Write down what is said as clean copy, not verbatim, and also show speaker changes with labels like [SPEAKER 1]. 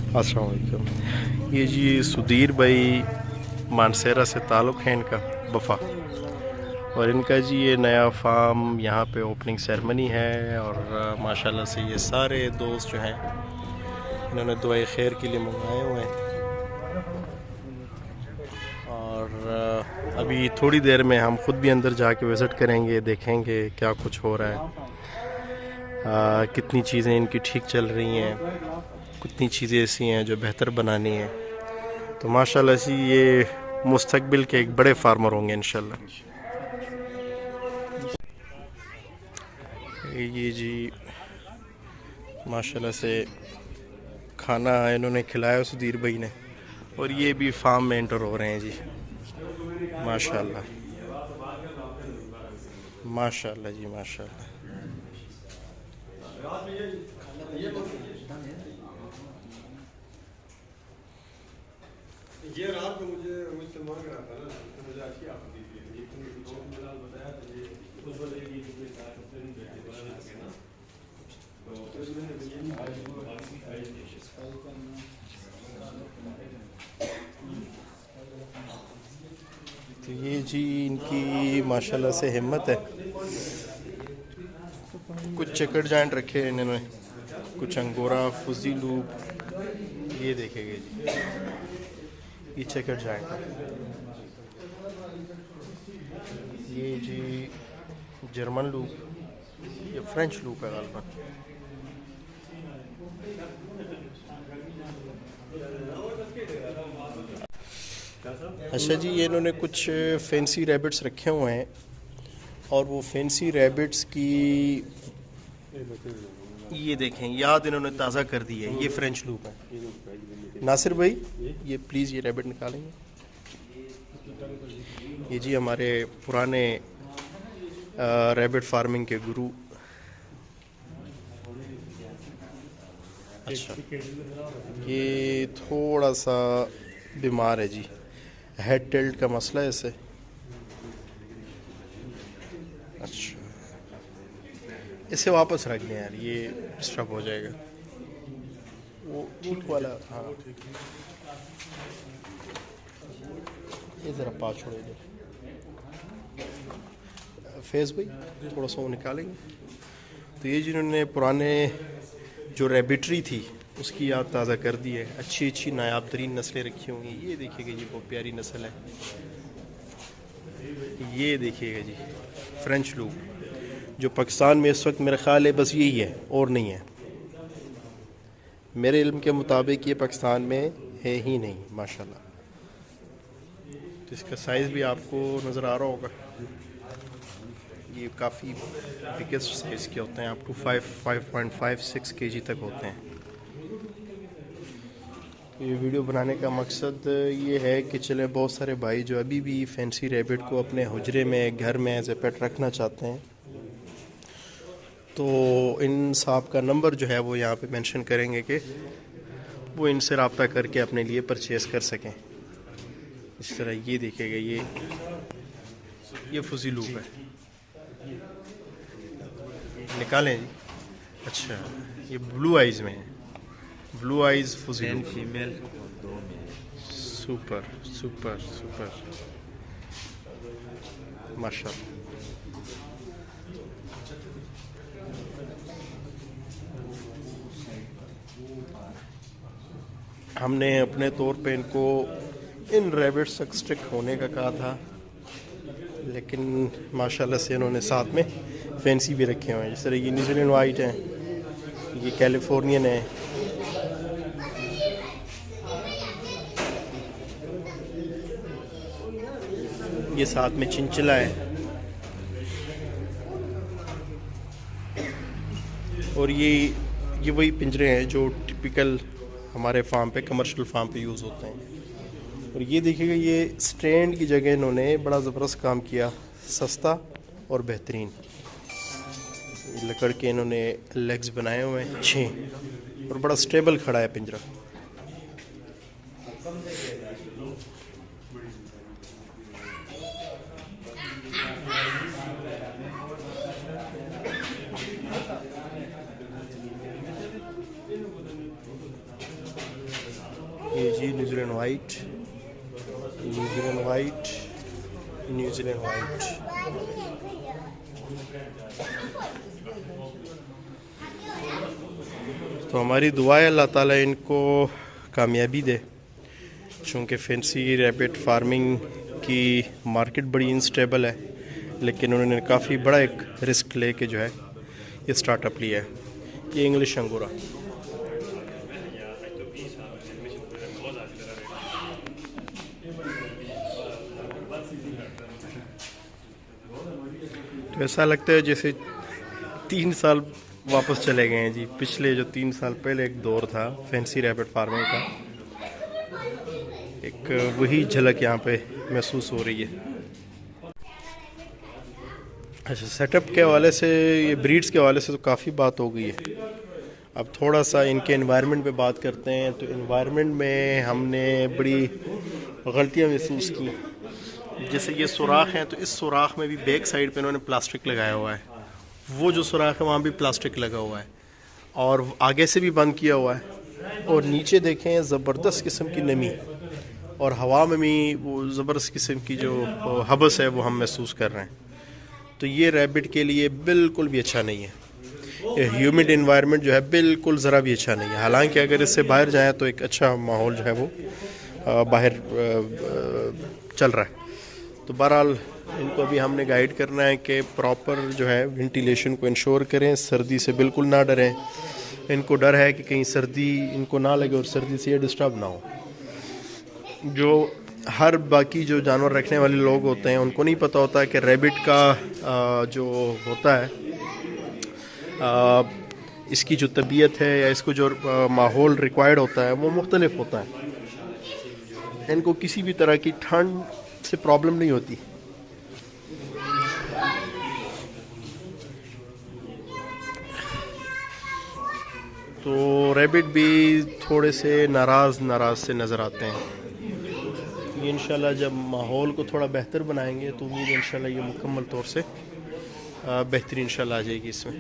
[SPEAKER 1] अस्सलाम वालेकुम। ये जी सुधीर भाई मानसेरा से ताल्लुक़ है इनका, बफा, और इनका जी ये नया फार्म यहाँ पे ओपनिंग सेरेमनी है। और माशाल्लाह से ये सारे दोस्त जो हैं इन्होंने दुआए खैर के लिए मंगाए हुए हैं। और अभी थोड़ी देर में हम ख़ुद भी अंदर जाके विज़िट करेंगे, देखेंगे क्या कुछ हो रहा है, कितनी चीज़ें इनकी ठीक चल रही हैं, कितनी चीज़ें ऐसी हैं जो बेहतर बनानी है। तो माशाल्लाह से ये मुस्तकबिल के एक बड़े फार्मर होंगे इंशाल्लाह। ये जी माशाल्लाह से खाना इन्होंने खिलाया सुधीर भाई ने, और ये भी फार्म में एंटर हो रहे हैं जी। माशाल्लाह माशाल्लाह जी माशाल्लाह।
[SPEAKER 2] ये रात को मुझसे मांग रहा था ना, तो मुझे अच्छी आपत्ति थी। ये तुमने दो मिलाल बताया तो ये उस वाले की जिसमें था तो फिर बैठे बना के ना, तो उसने
[SPEAKER 1] तो ये जी इनकी माशाल्लाह से हिम्मत है। कुछ चेकर जाइंट रखे हैं इन्होंने, कुछ अंगोरा फुजी लूप, ये देखेंगे जी, ये चेकर जाइंट है। ये जी जर्मन लूप, ये फ्रेंच लूप है गालबन। अच्छा जी, ये इन्होंने कुछ फैंसी रैबिट्स रखे हुए हैं, और वो फैंसी रैबिट्स की ये देखें याद इन्होंने ताज़ा कर दी है। ये फ्रेंच लूप है। नासिर भाई ये प्लीज़ ये रैबिट निकालेंगे। ये जी हमारे पुराने रैबिट फार्मिंग के गुरु। अच्छा, ये थोड़ा सा बीमार है जी, हेड टिल्ट का मसला है इसे। अच्छा, इसे वापस रख दें यार, ये डिस्टर्ब हो जाएगा। वो ठीक वाला, हाँ ये ज़रा पाँच छोड़े दे। फेस भाई थोड़ा सा वो निकालेंगे। तो ये जिन्होंने पुराने जो रैबिटरी थी उसकी याद ताज़ा कर दी है। अच्छी अच्छी नायाब तरीन नस्लें रखी होंगी। ये देखिएगा जी, बहुत प्यारी नस्ल है। ये देखिएगा जी फ्रेंच लूप, जो पाकिस्तान में इस वक्त मेरा ख़्याल है बस यही है और नहीं है। मेरे इल्म के मुताबिक ये पाकिस्तान में है ही नहीं माशाल्लाह। तो इसका साइज़ भी आपको नज़र आ रहा होगा। ये काफ़ी बिगेस्ट साइज़ के होते हैं, आप टू 5.56 kg तक होते हैं। ये वीडियो बनाने का मकसद ये है कि चले बहुत सारे भाई जो अभी भी फैंसी रैबिट को अपने हुजरे में, घर में एज ए पेट रखना चाहते हैं, तो इन साहब का नंबर जो है वो यहाँ पे मेंशन करेंगे कि वो इनसे रब्ता करके अपने लिए परचेज़ कर सकें। इस तरह ये देखिएगा, ये फुजी लूप है। निकालें जी। अच्छा, ये ब्लू आइज़ में है, blue eyes फुजी loop,
[SPEAKER 3] female.
[SPEAKER 1] Super super super माशाल्लाह। हमने अपने तौर पे इनको इन रैबिट्स तक स्ट्रिक होने का कहा था, लेकिन माशाल्लाह से इन्होंने साथ में फैंसी भी रखे हुए हैं। जिस तरह ये न्यूजीलैंड वाइट है, ये कैलिफोर्नियन है, ये साथ में चिंचिला है, और ये वही पिंजरे हैं जो टिपिकल हमारे फार्म पे, कमर्शियल फार्म पे यूज़ होते हैं। और ये देखिएगा, ये स्टैंड की जगह इन्होंने बड़ा ज़बरदस्त काम किया, सस्ता और बेहतरीन। लकड़ के इन्होंने लेग्स बनाए हुए हैं 6, और बड़ा स्टेबल खड़ा है पिंजरा। ये जी New Zealand white, New Zealand white, New Zealand white. तो हमारी दुआ है अल्लाह ताला इनको कामयाबी दे, चूँकि फैंसी रैबिट फार्मिंग की मार्केट बड़ी इंस्टेबल है, लेकिन उन्होंने काफ़ी बड़ा एक रिस्क लेके जो है ये स्टार्टअप लिया है। ये इंग्लिश अंगूरा। तो ऐसा लगता है जैसे 3 साल वापस चले गए हैं जी। पिछले जो 3 साल पहले एक दौर था फैंसी रैबिट फार्मिंग का, एक वही झलक यहाँ पे महसूस हो रही है। अच्छा, सेटअप के हवाले से, ये ब्रीड्स के हवाले से तो काफ़ी बात हो गई है। अब थोड़ा सा इनके एनवायरनमेंट पे बात करते हैं। तो एनवायरनमेंट में हमने बड़ी गलतियाँ महसूस की। जैसे ये सुराख हैं, तो इस सुराख में भी बैक साइड पे इन्होंने प्लास्टिक लगाया हुआ है। वो जो सुराख है वहाँ भी प्लास्टिक लगा हुआ है, और आगे से भी बंद किया हुआ है। और नीचे देखें ज़बरदस्त किस्म की नमी, और हवा में भी वो ज़बरदस्त किस्म की जो हबस है वो हम महसूस कर रहे हैं। तो ये रैबिट के लिए बिल्कुल भी अच्छा नहीं है। ह्यूमिड इन्वायरमेंट जो है बिल्कुल ज़रा भी अच्छा नहीं है। हालांकि अगर इससे बाहर जाएँ तो एक अच्छा माहौल जो है वो बाहर चल रहा है। तो बहरहाल इनको अभी हमने गाइड करना है कि प्रॉपर जो है वेंटिलेशन को इंश्योर करें, सर्दी से बिल्कुल ना डरें। इनको डर है कि कहीं सर्दी इनको ना लगे और सर्दी से ये डिस्टर्ब ना हो। जो हर बाकी जो जानवर रखने वाले लोग होते हैं उनको नहीं पता होता है कि रैबिट का जो होता है, इसकी जो तबीयत है या इसको जो माहौल रिक्वायर्ड होता है वो मुख्तलिफ होता है। इनको किसी भी तरह की ठंड से प्रॉब्लम नहीं होती। तो रैबिट भी थोड़े से नाराज़ से नज़र आते हैं। ये इंशाल्लाह जब माहौल को थोड़ा बेहतर बनाएंगे तो उम्मीद है इंशाल्लाह ये मुकम्मल तौर से बेहतरी इंशाल्लाह आ जाएगी इसमें।